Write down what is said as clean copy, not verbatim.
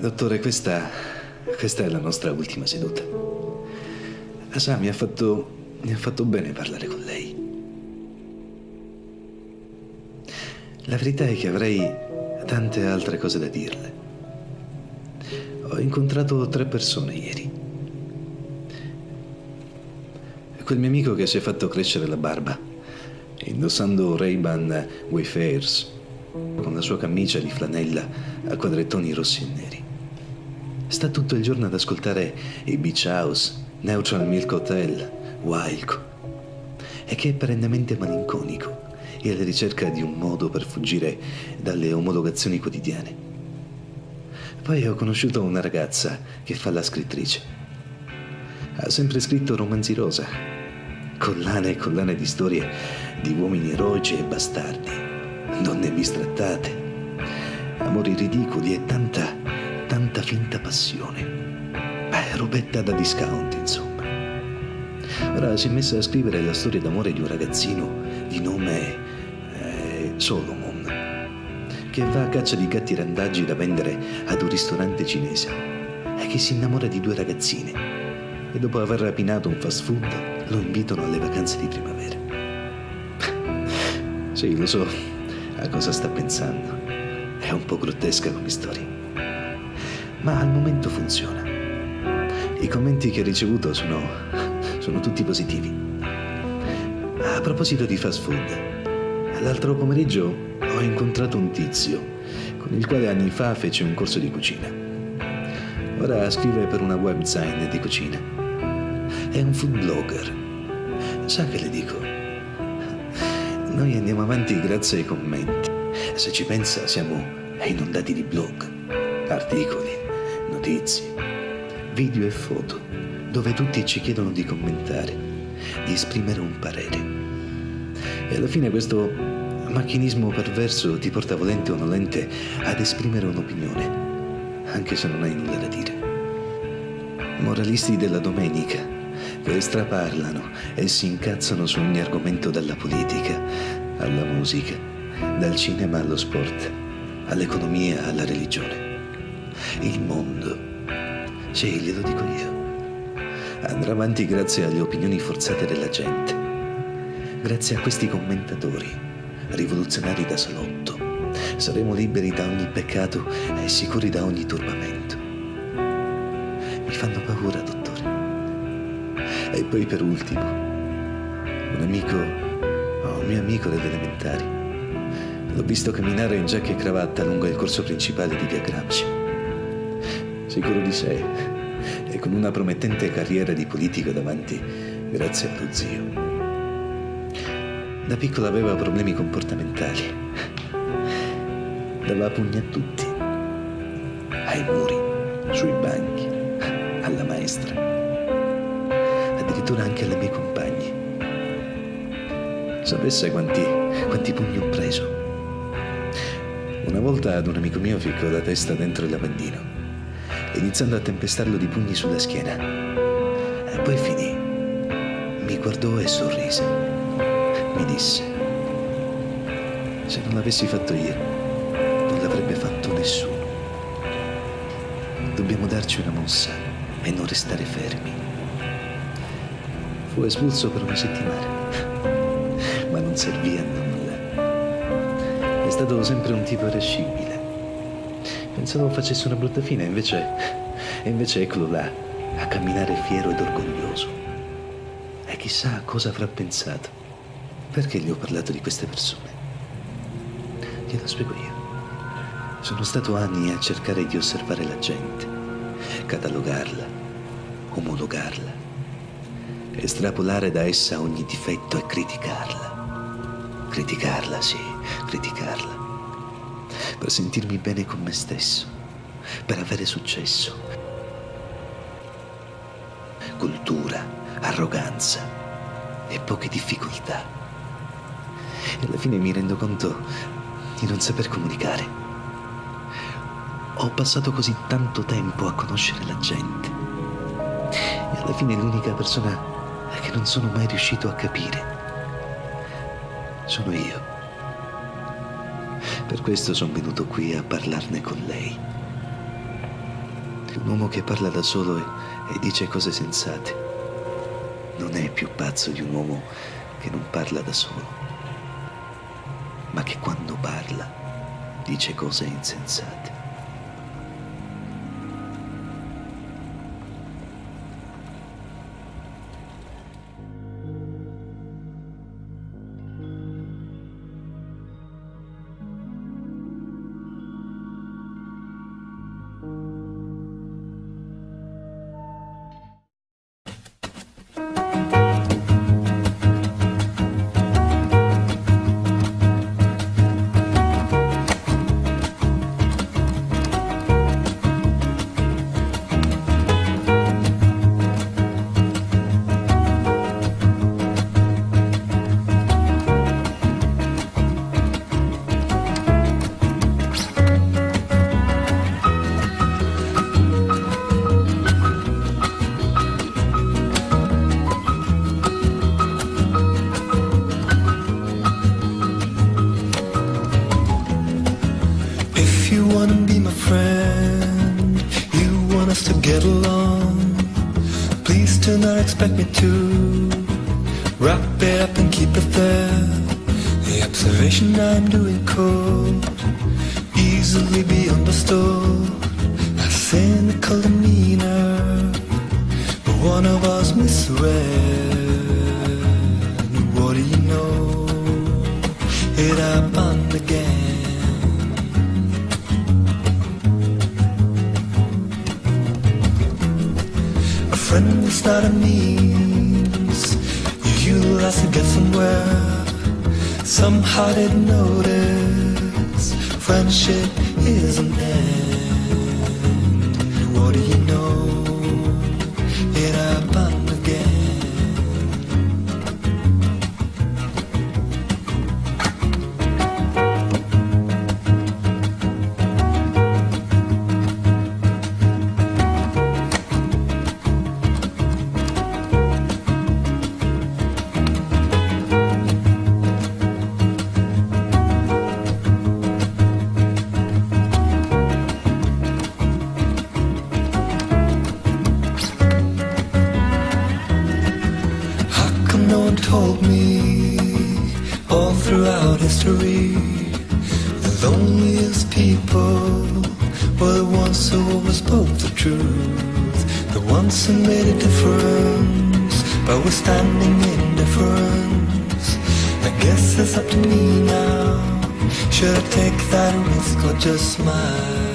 Dottore, questa è la nostra ultima seduta. Sa, mi ha fatto bene parlare con lei. La verità è che avrei tante altre cose da dirle. Ho incontrato 3 persone ieri. Quel mio amico che si è fatto crescere la barba, indossando Ray-Ban Wayfarers, con la sua camicia di flanella a quadrettoni rossi e neri. Sta tutto il giorno ad ascoltare i Beach House, Neutral Milk Hotel, Wilco, e che è perennemente malinconico e alla ricerca di un modo per fuggire dalle omologazioni quotidiane. Poi ho conosciuto una ragazza che fa la scrittrice. Ha sempre scritto romanzi rosa, collane e collane di storie di uomini eroici e bastardi, donne bistrattate, amori ridicoli e tanta finta passione. Robetta da discount, insomma. Ora si è messa a scrivere la storia d'amore di un ragazzino di nome Solomon, che va a caccia di gatti randaggi da vendere ad un ristorante cinese e che si innamora di 2 ragazzine e dopo aver rapinato un fast food lo invitano alle vacanze di primavera. Sì, lo so a cosa sta pensando. È un po' grottesca come storia, ma al momento funziona. I commenti che ho ricevuto sono tutti positivi. A proposito di fast food, l'altro pomeriggio ho incontrato un tizio con il quale anni fa fece un corso di cucina. Ora scrive per una website di cucina. È un food blogger. Sa che le dico? Noi andiamo avanti grazie ai commenti. Se ci pensa, siamo inondati di blog, articoli, notizie, video e foto, dove tutti ci chiedono di commentare, di esprimere un parere. E alla fine questo macchinismo perverso ti porta volente o nolente ad esprimere un'opinione, anche se non hai nulla da dire. Moralisti della domenica che straparlano e si incazzano su ogni argomento, dalla politica alla musica, dal cinema allo sport, all'economia alla religione. Il mondo, sì, glielo dico io, andrà avanti grazie alle opinioni forzate della gente, grazie a questi commentatori rivoluzionari da salotto. Saremo liberi da ogni peccato e sicuri da ogni turbamento. Mi fanno paura, dottore. E poi per ultimo, un mio amico delle elementari. L'ho visto camminare in giacca e cravatta lungo il corso principale di via Gramsci. Sicuro di sé e con una promettente carriera di politico davanti grazie allo zio. Da piccolo aveva problemi comportamentali. Dava pugni a tutti, ai muri, sui banchi, alla maestra, addirittura anche alle mie compagne. Sapesse quanti pugni ho preso. Una volta ad un amico mio ficcò la testa dentro il lavandino, iniziando a tempestarlo di pugni sulla schiena. E poi finì. Mi guardò e sorrise. Mi disse: se non l'avessi fatto io, non l'avrebbe fatto nessuno. Dobbiamo darci una mossa e non restare fermi. Fu espulso per una settimana, ma non servì a nulla. È stato sempre un tipo irascibile. Pensavo facesse una brutta fine, invece eccolo là, a camminare fiero ed orgoglioso. E chissà cosa avrà pensato. Perché gli ho parlato di queste persone? Glielo spiego io. Sono stato anni a cercare di osservare la gente, catalogarla, omologarla, estrapolare da essa ogni difetto e criticarla. Criticarla, sì, criticarla. Per sentirmi bene con me stesso, per avere successo. Cultura, arroganza e poche difficoltà. E alla fine mi rendo conto di non saper comunicare. Ho passato così tanto tempo a conoscere la gente. E alla fine l'unica persona che non sono mai riuscito a capire sono io. Per questo sono venuto qui a parlarne con lei. Un uomo che parla da solo e dice cose sensate non è più pazzo di un uomo che non parla da solo, ma che quando parla dice cose insensate. If you wanna be my friend, you want us to get along, please do not expect me to wrap it up and keep it there. The observation I'm doing could easily be understood. A cynical demeanor, but one of us misread. What do you know? It happened again. A friend is not a means you utilize to get somewhere. Somehow didn't notice friendship is an end. What do you know? It happened again. No one told me all throughout history the loneliest people were the ones who always spoke the truth, the ones who made a difference by withstanding indifference. I guess it's up to me now. Should I take that risk or just smile?